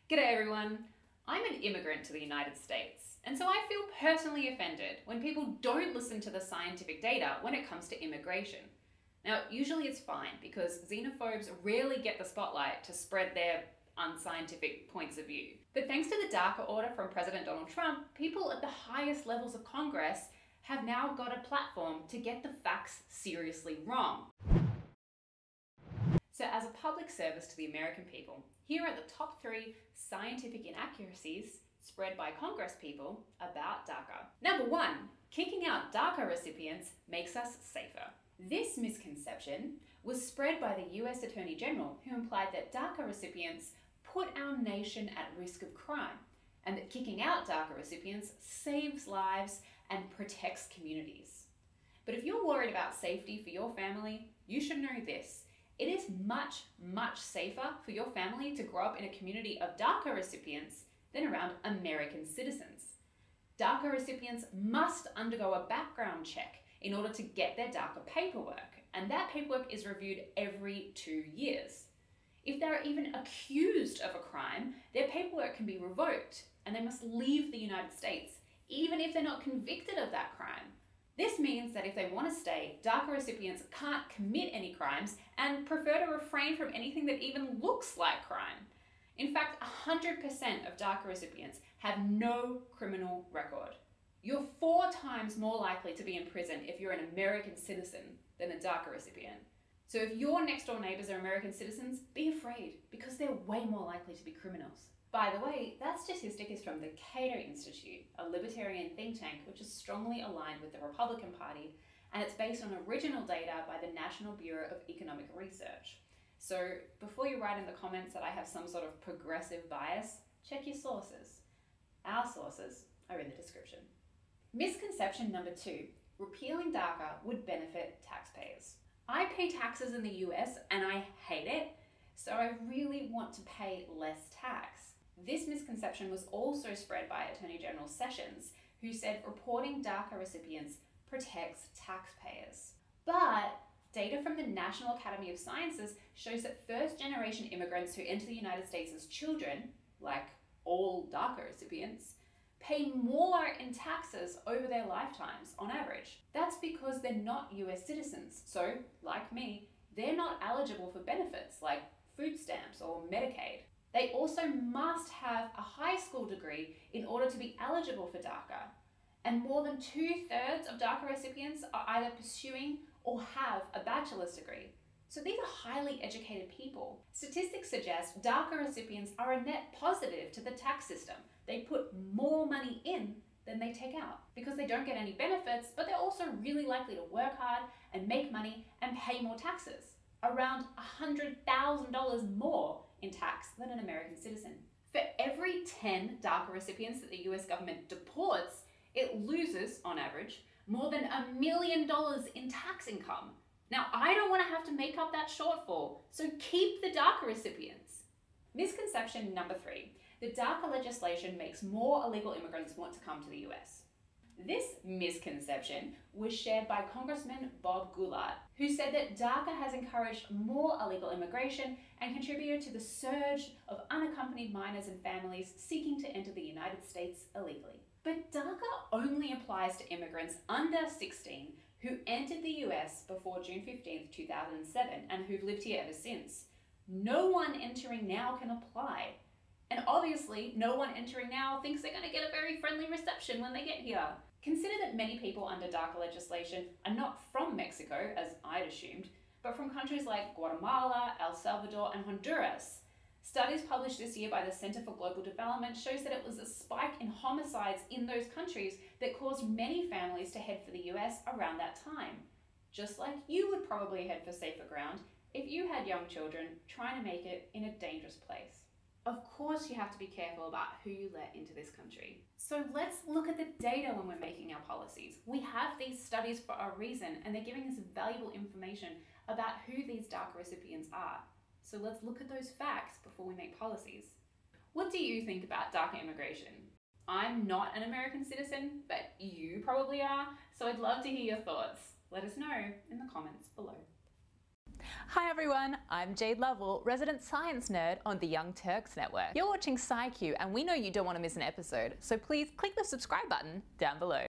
G'day everyone. I'm an immigrant to the United States, and so I feel personally offended when people don't listen to the scientific data when it comes to immigration. Now, usually it's fine because xenophobes rarely get the spotlight to spread their unscientific points of view. But thanks to the DACA order from President Donald Trump, people at the highest levels of Congress have now got a platform to get the facts seriously wrong. So as a public service to the American people, here are the top 3 scientific inaccuracies spread by congresspeople about DACA. Number 1, kicking out DACA recipients makes us safer. This misconception was spread by the US Attorney General, who implied that DACA recipients put our nation at risk of crime, and that kicking out DACA recipients saves lives and protects communities. But if you're worried about safety for your family, you should know this. It is much, much safer for your family to grow up in a community of DACA recipients than around American citizens. DACA recipients must undergo a background check in order to get their DACA paperwork, and that paperwork is reviewed every 2 years. If they're even accused of a crime, their paperwork can be revoked, and they must leave the United States, even if they're not convicted of that crime. This means that if they want to stay, DACA recipients can't commit any crimes and prefer to refrain from anything that even looks like crime. In fact, 100% of DACA recipients have no criminal record. You're 4 times more likely to be in prison if you're an American citizen than a DACA recipient. So if your next door neighbors are American citizens, be afraid, because they're way more likely to be criminals. By the way, that statistic is from the Cato Institute, a libertarian think tank which is strongly aligned with the Republican Party, and it's based on original data by the National Bureau of Economic Research. So before you write in the comments that I have some sort of progressive bias, check your sources. Our sources are in the description. Misconception number 2, repealing DACA would benefit taxpayers. I pay taxes in the US and I hate it, so I really want to pay less tax. This misconception was also spread by Attorney General Sessions, who said reporting DACA recipients protects taxpayers. But data from the National Academy of Sciences shows that first-generation immigrants who enter the United States as children, like all DACA recipients, pay more in taxes over their lifetimes on average. That's because they're not US citizens, so, like me, they're not eligible for benefits like food stamps or Medicaid. They also must have a high school degree in order to be eligible for DACA. And more than 2/3 of DACA recipients are either pursuing or have a bachelor's degree. So these are highly educated people. Statistics suggest DACA recipients are a net positive to the tax system. They put more money in than they take out because they don't get any benefits, but they're also really likely to work hard and make money and pay more taxes. Around $100,000 more in tax than an American citizen. For every 10 DACA recipients that the US government deports, it loses, on average, more than $1 million in tax income. Now, I don't want to have to make up that shortfall, so keep the DACA recipients. Misconception number 3, the DACA legislation makes more illegal immigrants want to come to the US. This misconception was shared by Congressman Bob Goulart, who said that DACA has encouraged more illegal immigration and contributed to the surge of unaccompanied minors and families seeking to enter the United States illegally. But DACA only applies to immigrants under 16 who entered the US before June 15, 2007 and who've lived here ever since. No one entering now can apply. And obviously, no one entering now thinks they're going to get a very friendly reception when they get here. Consider that many people under DACA legislation are not from Mexico, as I'd assumed, but from countries like Guatemala, El Salvador, and Honduras. Studies published this year by the Center for Global Development shows that it was a spike in homicides in those countries that caused many families to head for the US around that time. Just like you would probably head for safer ground if you had young children trying to make it in a dangerous place. Of course, you have to be careful about who you let into this country. So let's look at the data when we're making our policies. We have these studies for a reason, and they're giving us valuable information about who these DACA recipients are. So let's look at those facts before we make policies. What do you think about DACA immigration? I'm not an American citizen, but you probably are, so I'd love to hear your thoughts. Let us know in the comments below. Hi everyone, I'm Jade Lovell, resident science nerd on the Young Turks Network. You're watching SciQ and we know you don't want to miss an episode, so please click the subscribe button down below.